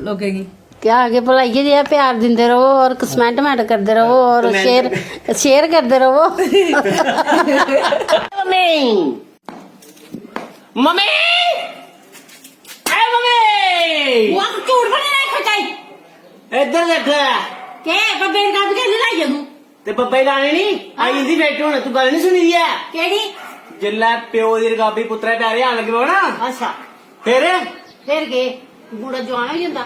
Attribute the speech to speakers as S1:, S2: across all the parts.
S1: लोगों की?
S2: क्या आगे भलाई जी प्यार दिंदे रहो और कमेंट करते रहो और शेयर करते रहो।
S3: मम्मी मम्मी मम्मी
S2: झूठ बने
S3: इधर देख
S2: के बब्बे का भी कहने लाई तू
S3: ते बब्बे लाने नहीं आई इंदी बैठे होने तू गल नहीं सुनी दी है
S2: केड़ी
S3: जिल्लै प्यो दी रकाबी पुत्तरा प्यारे आन लगे ना
S2: अच्छा
S3: फिर
S2: के बूढ़ा जवान हो जांदा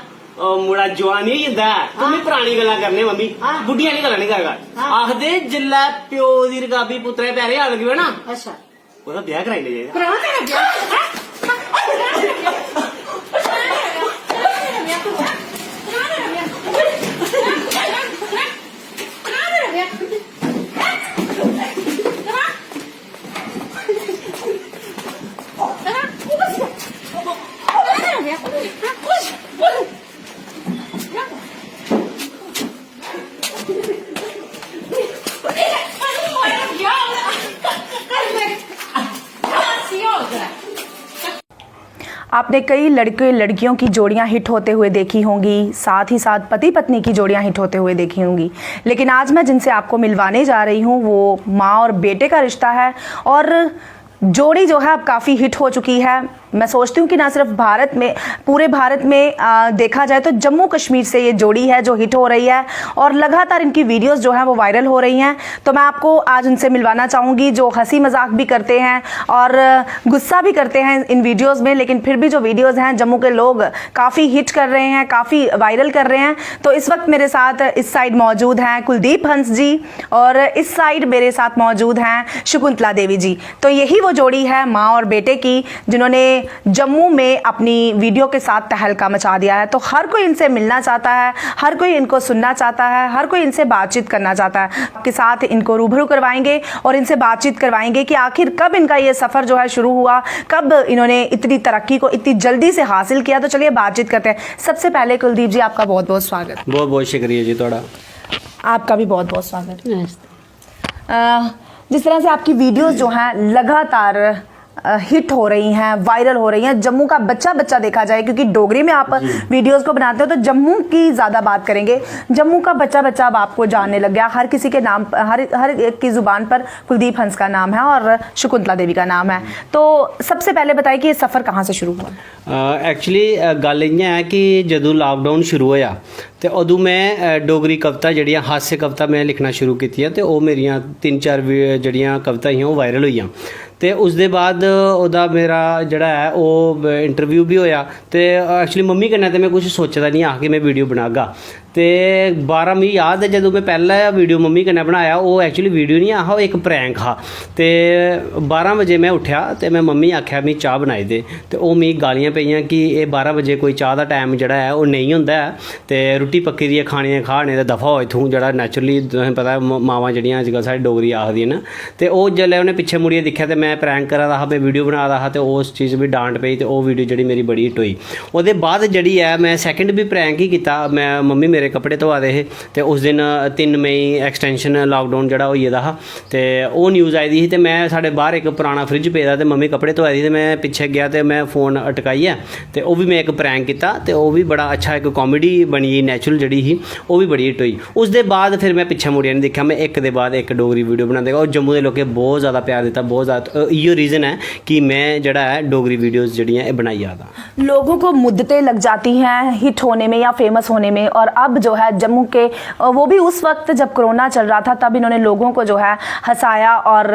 S3: मुड़ा जवान ही होंदा तुम पुरानी गल्लां करने मम्मी बुढ़ियां नहीं गल्लां नहीं करगा आखदे जिल्लै प्यो दी रकाबी पुत्तरा प्यारे आन लगे ना
S2: अच्छा
S3: ओदा ब्याह कराई ले जाएगा
S2: करावा तेरा ब्याह
S1: आपने कई लड़के लड़कियों की जोड़ियां हिट होते हुए देखी होंगी, साथ ही साथ पति पत्नी की जोड़ियां हिट होते हुए देखी होंगी, लेकिन आज मैं जिनसे आपको मिलवाने जा रही हूं वो माँ और बेटे का रिश्ता है। और जोड़ी जो है अब काफ़ी हिट हो चुकी है। मैं सोचती हूँ कि ना सिर्फ भारत में, पूरे भारत में देखा जाए तो जम्मू कश्मीर से ये जोड़ी है जो हिट हो रही है और लगातार इनकी वीडियोस जो हैं वो वायरल हो रही हैं। तो मैं आपको आज उनसे मिलवाना चाहूँगी जो हंसी मजाक भी करते हैं और गुस्सा भी करते हैं इन वीडियोज़ में, लेकिन फिर भी जो वीडियोज़ हैं जम्मू के लोग काफ़ी हिट कर रहे हैं, काफ़ी वायरल कर रहे हैं। तो इस वक्त मेरे साथ इस साइड मौजूद हैं कुलदीप हंस जी और इस साइड मेरे साथ मौजूद हैं शकुंतला देवी जी। तो यही वो जोड़ी है माँ और बेटे की जिन्होंने जम्मू में अपनी वीडियो के साथ तहलका मचा दिया है। तो हर कोई इनसे मिलना चाहता है, हर कोई इनको सुनना चाहता है, हर कोई इनसे बातचीत करना चाहता है। आपके साथ इनको रूबरू करवाएंगे और इनसे बातचीत करवाएंगे कि आखिर कब इनका ये सफ़र जो है शुरू हुआ, कब इन्होंने इतनी तरक्की को इतनी जल्दी से हासिल किया। तो चलिए बातचीत करते हैं। सबसे पहले कुलदीप जी आपका बहुत बहुत स्वागत।
S3: बहुत बहुत शुक्रिया जी थोड़ा।
S1: आपका भी बहुत बहुत स्वागत। जिस तरह से आपकी वीडियोस जो हैं लगातार हिट हो रही हैं, वायरल हो रही हैं, जम्मू का बच्चा बच्चा देखा जाए, क्योंकि डोगरी में आप वीडियोस को बनाते हो तो जम्मू की ज़्यादा बात करेंगे। जम्मू का बच्चा बच्चा अब आपको जानने लग गया, हर किसी के नाम, हर एक की ज़ुबान पर कुलदीप हंस का नाम है और शकुंतला देवी का नाम है। तो सबसे पहले बताइए कि ये सफ़र कहाँ से शुरू हुआ?
S3: एक्चुअली गल इ'यां है कि जदों लॉकडाउन शुरू होया ते उदों मैं डोगरी कविता जड़ियां हास्य कविता मैं लिखना शुरू कीतियां ते ओह मेरियां 3-4 जड़ियां कविता हियां ओह वायरल होईयां। ते उस दे बाद ओहदा मेरा जड़ा है ओह इंटरव्यू भी होया ते एक्चुअली मम्मी कन्नै ते मैं कुछ सोचे दा नहीं हा कि मैं वीडियो बनागा। ते 12 मिगी याद है जदों मैं पहला वीडियो मम्मी कन्नै बनाया ओह एक्चुअली वीडियो नहीं हा, ओह एक प्रैंक हा। ते 12 बजे मैं उठ्या ते मैं मम्मी आख्या मिगी चाह बनाई दे ते ओह मिगी गालियां पेइयां कि एह 12 बजे कोई चाह दा टाइम जड़ा है ओह नहीं होंदा है ते रुट्टी पक्की दी खानी खाने ते दफा हो इत्थूं, जड़ा नैचुरली तुसें पता मावां जड़ियां अजकल साढ़ी डोगरी आखदियां न। ते ओह जेल्लै उ'नें पिच्छे मुड़ियै दिक्खेआ ते मैं प्रैंक करा दा हा, मैं वीडियो बना दा हा ते उस चीज़ भी डांट पेई ते ओह वीडियो जड़ी मेरी बड़ी हिट होई। ओहदे बाद जड़ी है मैं सैकेंड भी प्रैंक ही कीता। मैं मम्मी मेरे कपड़े धोआ दे हे ते उस दिन 3 मई एक्सटेंशन लॉकडाउन जड़ा होई गेदा हा ते ओह न्यूज़ आई दी ही ते मैं साढ़े बाहर एक पुराना फ्रिज पेदा ते मम्मी कपड़े धोआ दी ते मैं पिच्छे गया ते मैं फ़ोन अटकाइया ते ओह भी मैं एक प्रैंक कीता ते ओह भी बड़ा अच्छा एक कॉमेडी बनी नैचुरल जड़ी ही ओह भी बड़ी हिट होई। उस दे बाद फिर मैं पिच्छे मुड़िया नहीं दिक्खा, मैं एक दे बाद एक डोगरी वीडियो बनांदे और जम्मू दे लोकें बहुत ज़्यादा प्यार दित्ता, बहुत ज़्यादा। इयो रीज़न है कि मैं जड़ा है डोगरी वीडियोज़ जड़ियां एह बनाई जा रहा।
S1: लोगों को मुद्दतें लग जाती हैं हिट होने में या फेमस होने में, और अब जो है जम्मू के, वो भी उस वक्त जब कोरोना चल रहा था तब इन्होंने लोगों को जो है हंसाया और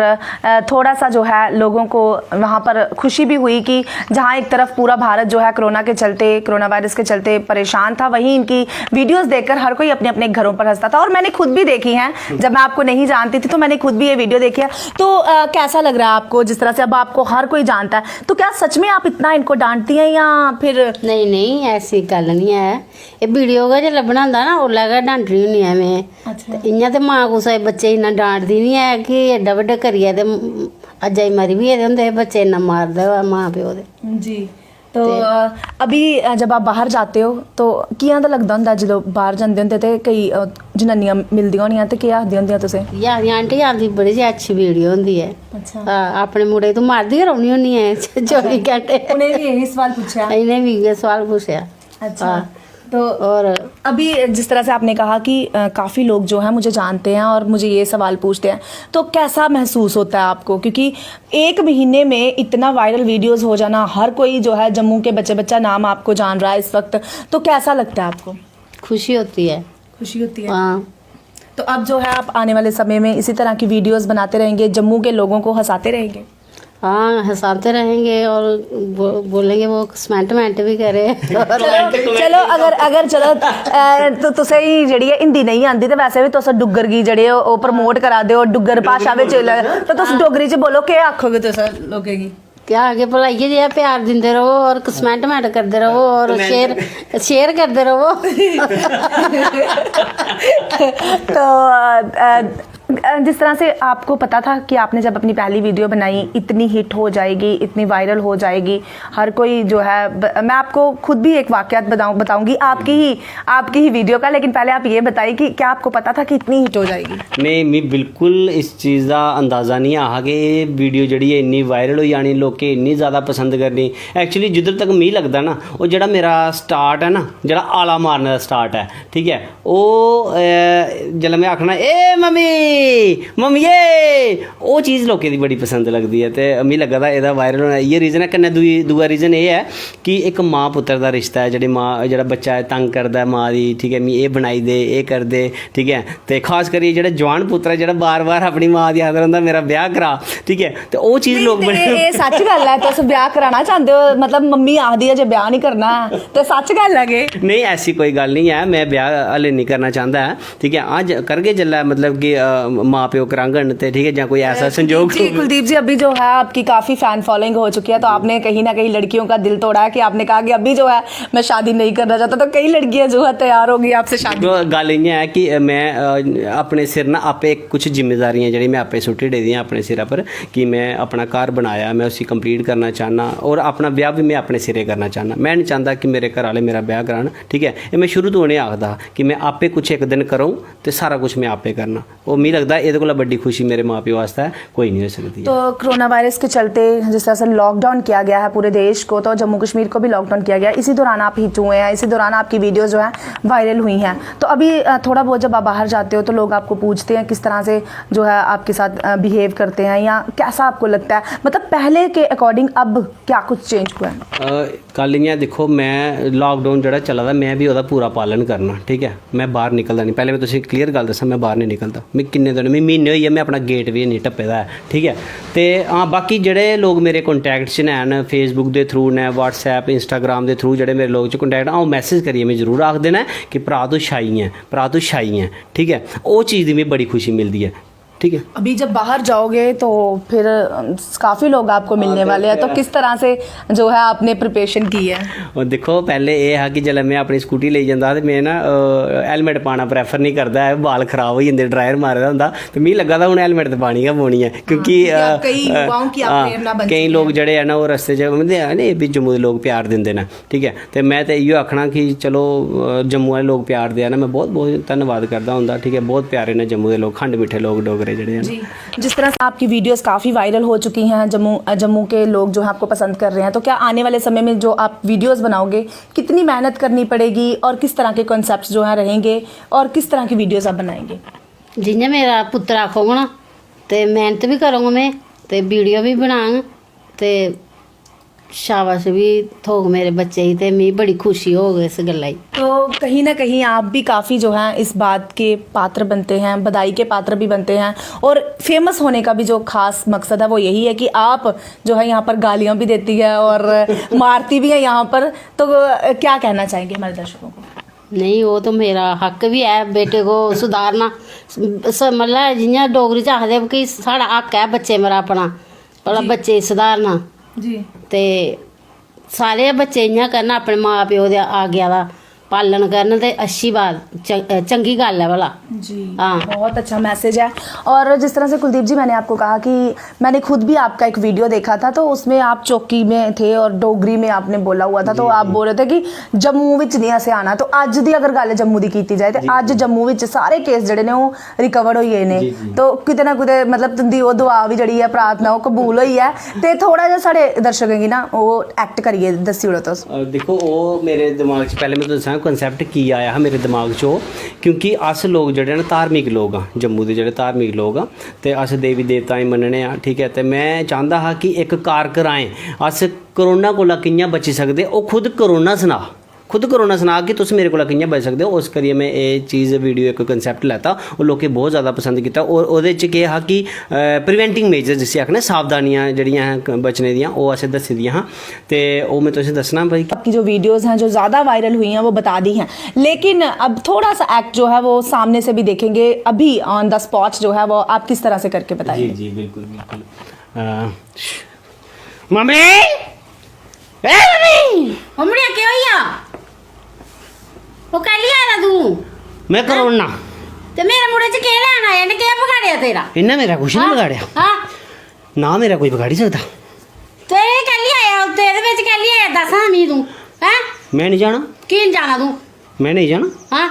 S1: थोड़ा सा जो है लोगों को वहाँ पर खुशी भी हुई कि जहाँ एक तरफ पूरा भारत जो है कोरोना के चलते, कोरोना वायरस के चलते परेशान था, वहीं इनकी वीडियोस देखकर हर कोई अपने अपने घरों पर हंसता था। और मैंने खुद भी देखी हैं, जब मैं आपको नहीं जानती थी तो मैंने खुद भी ये वीडियो देखी है। तो कैसा लग रहा है आपको, जिस तरह से अब आपको हर कोई जानता है, तो क्या सच में आप इतना इनको डांटती हैं या फिर?
S2: नहीं नहीं ऐसी गल नहीं है, ये वीडियो गै जेल्लै बनांदा ना ओल्लै गै डांटनी होन्नी ऐ मैं।
S1: अच्छा।
S2: इ'यां ते मां कुसै बच्चे इन्ना डांटदी नहीं है कि एड्डा बड्डा करियै ते अज्जै मरी बी गेदे होंदे हे बच्चे, इन्ना मारदे मां प्यो दे।
S1: जी। तो अभी जब आप बाहर जाते हो तो कि'यां दा लगदा होंदा ਜਦੋਂ बाहर ਜਾਂਦੇ ਹੁੰਦੇ ਤੇ ਕਈ ਜਨਾਨੀਆਂ ਮਿਲਦੀਆਂ ਹੋਣੀਆਂ ਤੇ ਕੀ ਆਖਦੀਆਂ ਹੁੰਦੀਆਂ ਤੁਸੀਂ?
S2: यार आंटी आपकी बड़ी अच्छी वीडियो होंदी है।
S1: अच्छा।
S2: अपने मुंडे तू मारदी गै रौह्नी होन्नी है 24 घंटे।
S1: उन्हें भी यही सवाल पूछा?
S2: इन्हें भी ये सवाल पूछा।
S1: अच्छा। तो
S2: और
S1: अभी जिस तरह से आपने कहा कि काफ़ी लोग जो हैं मुझे जानते हैं और मुझे ये सवाल पूछते हैं, तो कैसा महसूस होता है आपको? क्योंकि 1 महीने में इतना वायरल वीडियोस हो जाना, हर कोई जो है जम्मू के बच्चा नाम आपको जान रहा है इस वक्त, तो कैसा लगता है आपको?
S2: खुशी होती है।
S1: खुशी होती है।
S2: हाँ,
S1: तो अब जो है आप आने वाले समय में इसी तरह की वीडियोस बनाते रहेंगे, जम्मू के लोगों को हंसाते रहेंगे?
S2: हाँ, हंसाते रहेंगे और बोलेंगे वो कमेंट भी करे।
S1: चलो अगर चलो तो तुसें ही जेह्ड़ी है हिंदी नहीं आंदी ते वैसे भी तुस डुग्गर गी जेह्ड़े ओ प्रमोट करा दे हो, डुग्गर भाशा बिच तो तुस डोगरी च बोलो, केह् आखोगे तुस लोकें गी?
S2: क्या आगे भला इ'यै जेहा प्यार दिंदे रहो और कमेंट करदे रहो और शेयर करदे रहो।
S1: तो जिस तरह से आपको पता था कि आपने जब अपनी पहली वीडियो बनाई इतनी हिट हो जाएगी, इतनी वायरल हो जाएगी, हर कोई जो है, मैं आपको खुद भी एक वाकयात बताऊंगी आपकी ही वीडियो का, लेकिन पहले आप ये बताइए कि क्या आपको पता था कि इतनी हिट हो जाएगी?
S3: नहीं, मैं बिल्कुल इस चीज़ का अंदाज़ा नहीं आ कि एह् वीडियो जी है इन्नी वायरल हो जानी, लोग इन्नी ज़्यादा पसंद करनी। एक्चुअली जिधर तक मी लगता ना, वो जो मेरा स्टार्ट है ना, जो आला मारने का स्टार्ट है, ठीक है, वो जिसलै मैं आखना ए मम्मी ये वो चीज़ लोगों की बड़ी पसंद लगती है, तो मी लगा था एह्दा वायरल होना ये रीज़न है। कन्नै दूआ रीज़न ये है कि एक माँ पुत्र का रिश्ता है, जी माँ जो बच्चा तंग करता है माँ की, ठीक है, मी ये बनाई दे, ये कर दे, ठीक है, तो खास करिए जो जवान पुत्र है, जो बार बार अपनी माँ की आदर होंदा मेरा ब्याह करा, ठीक है, तो वो चीज़ लोग
S1: बड़े सच गल है। तुस ब्याह कराना चाहते हो, मतलब मम्मी आखदी है जे ब्याह नहीं करना, तो सच गल है कि
S3: नहीं? ऐसी कोई गल नहीं है, मैं ब्याह हले नहीं करना चाहता है, ठीक है, आज करगे जल्ला मतलब कि माँ प्यो करांगन, ठीक है, या कोई ऐसा संजोग।
S1: जी कुलदीप जी, अभी जो है आपकी काफ़ी फ़ैन फॉलोइंग हो चुकी है, तो आपने कहीं ना कहीं लड़कियों का दिल तोड़ा है कि आपने कहा कि अभी जो है मैं शादी नहीं करना चाहता, तो कई लड़कियां जो है तैयार होगी आपसे शादी।
S3: तो गल इ'यां है कि मैं अपने सिर ना आपे कुछ जिम्मेदारियां जी मैं आपे सुट्टी दी अपने सिर पर, कि मैं अपना घर बनाया, मैं उसी कंप्लीट करना चाहना, और अपना ब्याह भी मैं अपने सिरे करना चाहना। मैं नहीं चाहता कि मेरे घर वाले मेरा ब्याह करान, ठीक है, ये मैं शुरू तो उन्हें आखदा कि मैं आपे कुछ एक दिन करूँ तो सारा कुछ मैं आपे करना। वो मी लगता ये कोला बड़ी खुशी मेरे माँ प्यो वास्ते कोई नहीं हो सकती।
S1: तो कोरोना वायरस के चलते जिस तरह से लॉकडाउन किया गया है पूरे देश को, तो जम्मू कश्मीर को भी लॉकडाउन किया गया, इसी दौरान आप हिट हुए हैं, इसी दौरान आपकी वीडियो जो है वायरल हुई हैं। तो अभी थोड़ा बहुत जब आप बाहर जाते हो तो लोग आपको पूछते हैं किस तरह से जो है आपके साथ बिहेव करते हैं, या कैसा आपको लगता है, मतलब पहले के अकॉर्डिंग अब क्या कुछ चेंज हुआ है?
S3: कल इ'यां देखो, मैं लॉकडाउन जो चला था मैं भी ਉਹਦਾ पूरा पालन करना, ठीक है, मैं बाहर निकलता नहीं। पहले मैं तुझे क्लीयर गल दसा, मैं बाहर नहीं निकलता, मैं किन्ने दिन मैं महीने होई मैं अपना गेट भी नहीं टप्पे दा है, ठीक है। तो हाँ, बाकी जेह्ड़े लोग मेरे कॉन्टैक्ट च हैन, फेसबुक के थ्रू ने, व्हाट्सएप इंस्टाग्राम के थ्रू जेह्ड़े मेरे लोग च कॉन्टैक्ट ओह् मैसेज करिए मैं जरूर आख देना कि भरा तू शाई है, भरा तू शाई है, ठीक है, वो चीज़ की मिगी बड़ी खुशी मिलती है, ठीक है।
S1: अभी जब बाहर जाओगे तो फिर काफ़ी लोग आपको मिलने वाले हैं, तो किस तरह से जो है आपने प्रिपरेशन की है?
S3: और देखो, पहले ये है कि जब मैं अपनी स्कूटी ले जाता तो मैं ना हेलमेट पाना प्रेफर नहीं करता है, बाल खराब हो जाते, ड्रायर मारे दा होंदा, तो मिगी लगा था हूँ हेलमेट तो पानी गै पौनी है, क्योंकि कई लोग जड़े हैं ना वो रस्ते च नहीं भी जम्मू के लोग प्यार देंगे ना, ठीक है, तो मैं तो इयो आखना कि चलो जम्मू वाले लोग प्यार देआ ना, मैं बहुत बहुत धन्यवाद करता हूँ, ठीक है, बहुत प्यारे ने जम्मू के लोग, खंड मिठे लोग डोगरे जड़े हैं।
S1: जी, जिस तरह से आपकी वीडियोस काफ़ी वायरल हो चुकी हैं, जम्मू के लोग जो है आपको पसंद कर रहे हैं, तो क्या आने वाले समय में जो आप वीडियोस बनाओगे कितनी मेहनत करनी पड़ेगी, और किस तरह के कॉन्सेप्ट्स जो हैं रहेंगे, और किस तरह की वीडियोस आप बनाएंगे?
S2: जियां मेरा पुत्र आखोगा ना, तो मेहनत भी करूँगा मैं, तो वीडियो भी बनांग, तो शाबाश भी थोक मेरे बच्चे ही, तो मी बड़ी खुशी हो गई इस गल्ला ही।
S1: तो कहीं ना कहीं आप भी काफ़ी जो है इस बात के पात्र बनते हैं, बधाई के पात्र भी बनते हैं, और फेमस होने का भी जो खास मकसद है वो यही है कि आप जो है यहाँ पर गालियाँ भी देती है और मारती भी है यहाँ पर, तो क्या कहना चाहेंगे हमारे दर्शकों को?
S2: नहीं, वो तो मेरा हक भी है बेटे को सुधारना, मतलब जियां डोगरी च आखदे कि साढ़ा हक है बच्चे मेरा अपना भला बच्चे सुधारना
S1: जी,
S2: ते सारे बच्चे इ'यां करन, अपने माँ प्यो दे आग्या दा पालन करन, ते अच्छी बात चंगी गल है भला।
S1: जी,
S2: हाँ,
S1: बहुत अच्छा मैसेज है। और जिस तरह से कुलदीप जी, मैंने आपको कहा कि मैंने खुद भी आपका एक वीडियो देखा था, तो उसमें आप चौकी में थे और डोगरी में आपने बोला हुआ था, तो आप बोल रहे थे कि जम्मू विच नहीं असें आना। तो अज दी अगर गल जम्मू दी कीती जाए, तो अज जम्मू विच सारे केस जिहड़े ने वो रिकवर होई गए ने, तो किते ना किते मतलब तुंदी वो दुआ भी जिहड़ी है, प्रार्थना वो कबूल होई है। ते थोड़ा जिहा साढ़े दर्शकों गी ना वो एक्ट करिए दस्सी ओड़ो तुस।
S3: देखो, वो मेरे दिमाग च पहले मैं दस्सां दसां कंसैप्ट की आया मेरे दिमाग 'चो, क्योंकि अस लोग जेह्ड़े न धार्मिक लोग हाँ, जम्मू दे जेह्ड़े धार्मिक लोग हाँ, ते अस देवी देवताएं मनने आं, ठीक है। ते मैं चाहता हाँ कि एक कारकराएं अस करोना कोला कि'यां बची सकदे, ओह् खुद करोना सना कि तुस मेरे कोला कि'यां बची सकदे हो। उस करियै मैं ये चीज़ वीडियो एक कंसैप्ट लैता और लोकें बहुत ज़्यादा पसंद किया। और ओह्दे च केह् हा कि प्रिवेंटिंग मेजर जिसी आखने सावधानियां जेह्ड़ियां हैं बचने दियां, ओह् असें दस्सी दियां हां, ते ओह् मैं तुसें दस्सना भाई।
S1: आपकी जो वीडियोस हैं जो ज़्यादा वायरल हुई हैं वो बता दी हैं, लेकिन अब थोड़ा सा एक्ट जो है वो सामने से भी देखेंगे। अभी ऑन द स्पॉट जो है वो आप किस तरह से करके बताइए।
S3: जी बिल्कुल मम्मी
S2: मम्मी क्या होया वो कह लिया ना तू
S3: मैं करोना
S2: ते मेरे मुंडे च केह् लैन आया ने केह् बगाड़िया तेरा
S3: इन्ना मेरा कुछ नहीं बगाड़िया
S2: हां
S3: ना, मेरा कोई बगाड़ी सकता।
S2: ते कह लिया आया तेरे विच कह लिया आया दस हां मी तू हैं
S3: मैं नहीं जाना,
S2: की जाना तू
S3: मैं नहीं जाना।
S2: हां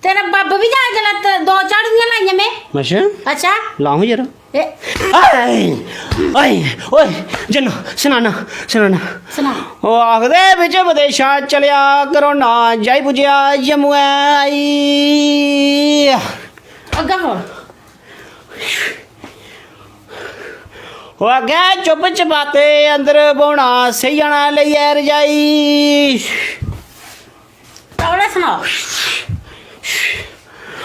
S2: तेरा बब्ब भी जा जला दो चाड़ियां लाइयां मैं अच्छा
S3: लाऊं जरा
S2: ए
S3: ओए जन्ना सुनाना
S2: सुना
S3: ओ आखदे बिच विदेशा चलिया करोना जाई पुजिया जम्मू आई
S2: अग्गा बोल
S3: ओ अग्गे चुप चपाते अंदर बौना सही जाना लेइयै रजाई
S2: तौले सुनाओ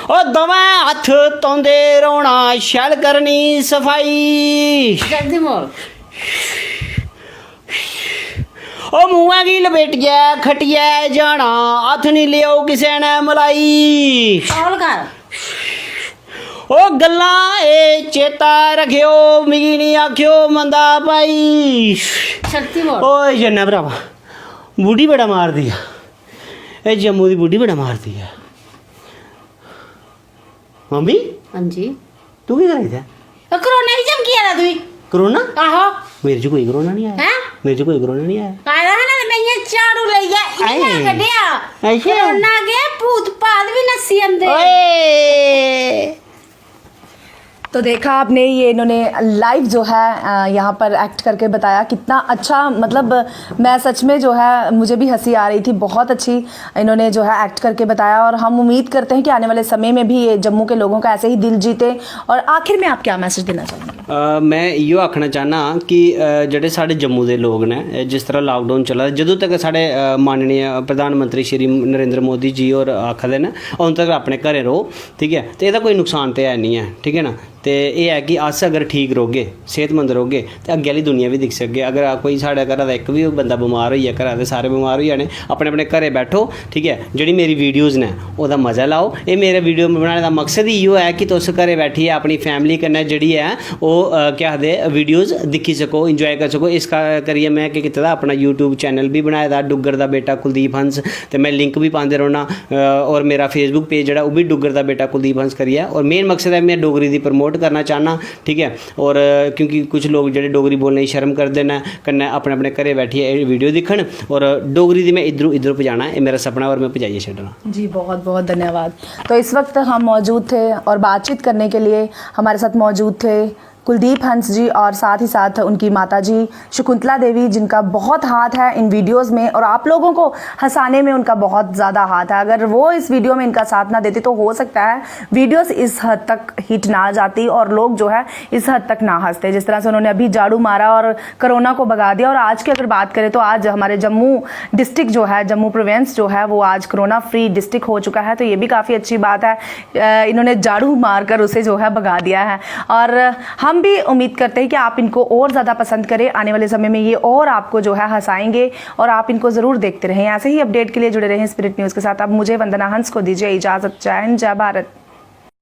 S3: ओ दवैं हत्थ धोंदे रौह्ना शैल करनी सफाई
S2: जल्दी बोल
S3: ओ मुंहां गी लपेटियै खटियै जाना हत्थ नहीं लियो किसे ने मलाई
S2: कौल कर
S3: ओ गल्लां ए चेता रखियो मिगी नहीं आखियो मंदा भाई
S2: शक्ति बोल
S3: ओए जन्ना भरावा बूढ़ी बड़ा मारदी है, ए जम्मू दी बूढ़ी बड़ा मारदी है। मम्मी
S2: हां जी
S3: तू की कराई थे
S2: कोरोना की चमकी आला तू
S3: कोरोना
S2: आहो
S3: मेरे च कोई कोरोना नहीं आया,
S2: हैं
S3: मेरे च कोई कोरोना नहीं आया।
S2: कायदा है ना मैं ये झाड़ू लइया इन्ना
S3: आए।
S2: कड्डिया
S3: अच्छा।
S2: कोरोना के भूत पाद भी नसी अंदे
S3: ओए
S1: तो देखा आपने, ये इन्होंने लाइव जो है यहाँ पर एक्ट करके बताया कितना अच्छा। मतलब मैं सच में जो है मुझे भी हंसी आ रही थी, बहुत अच्छी इन्होंने जो है एक्ट करके बताया। और हम उम्मीद करते हैं कि आने वाले समय में भी ये जम्मू के लोगों का ऐसे ही दिल जीते। और आखिर में आप क्या मैसेज देना चाहेंगे?
S3: मैं इयो आखना चाहना कि जेह्ड़े साढ़े जम्मू दे लोग ने, जिस तरह लॉकडाउन चला जदों तक साढ़े माननीय प्रधानमंत्री श्री नरेंद्र मोदी जी होर आखदे न उन तक अपने घरें रहो, ठीक है। तो एह्दा कोई नुकसान तो है नहीं है, ठीक है ना। तो ये है कि अस अगर ठीक रौह्गे सेहतमंद रौह्गे तो अग्गे आह्ली दुनिया भी दिक्खी सकगे। अगर कोई साढ़े घरा दा इक भी बंदा बमार होई घरा दे सारे बमार होई जाने, अपने अपने घरें बैठो, ठीक है। जेह्ड़ी मेरी वीडियोज़ ने ओह्दा मज़ा लाओ। ये मेरे वीडियो बनाने का मकसद ही इयो है कि तुस घरें बैठियै अपनी फैमिली कन्नै जेह्ड़ी है ओह् केह् आखदे वीडियोज़ दिक्खी सको, इंजॉय करी सको। इस करियै मैं केह् कीते दा अपना यूट्यूब चैनल भी बनाए दा डुग्गर दा बेटा कुलदीप हंस, ते मैं लिंक भी पांदे रौह्ना। और मेरा फेसबुक पेज जेह्ड़ा ओह् भी डुग्गर दा बेटा कुलदीप हंस करियै। और मेन मकसद है मैं डोगरी दी प्रमोट करना चाहना, ठीक है। और क्योंकि कुछ लोग जेह्ड़े डोगरी बोलने की शर्म करदे न, कन्नै अपने अपने घरें बैठियै वीडियो दिक्खन। और डोगरी दी मैं इधरों इधर पजाना है, मेरा सपना, और मैं पजाइए छड्डना।
S1: जी बहुत बहुत धन्यवाद। तो इस वक्त हम मौजूद थे और बातचीत करने के लिए हमारे साथ मौजूद थे कुलदीप हंस जी और साथ ही साथ उनकी माता जी शकुंतला देवी, जिनका बहुत हाथ है इन वीडियोस में और आप लोगों को हंसाने में उनका बहुत ज़्यादा हाथ है। अगर वो इस वीडियो में इनका साथ ना देते तो हो सकता है वीडियोस इस हद तक हिट ना जाती और लोग जो है इस हद तक ना हंसते। जिस तरह से उन्होंने अभी झाड़ू मारा और कोरोना को भगा दिया। और आज की अगर बात करें तो आज हमारे जम्मू डिस्ट्रिक्ट जो है, जम्मू प्रोविंस जो है वो आज कोरोना फ्री डिस्ट्रिक्ट हो चुका है। तो ये भी काफ़ी अच्छी बात है, इन्होंने झाड़ू मार कर उसे जो है भगा दिया है। और हम भी उम्मीद करते हैं कि आप इनको और ज़्यादा पसंद करें। आने वाले समय में ये और आपको जो है हंसाएंगे और आप इनको ज़रूर देखते रहें। ऐसे ही अपडेट के लिए जुड़े रहें स्पिरिट न्यूज़ के साथ। अब मुझे वंदना हंस को दीजिए इजाज़त। जय हिंद, जय भारत।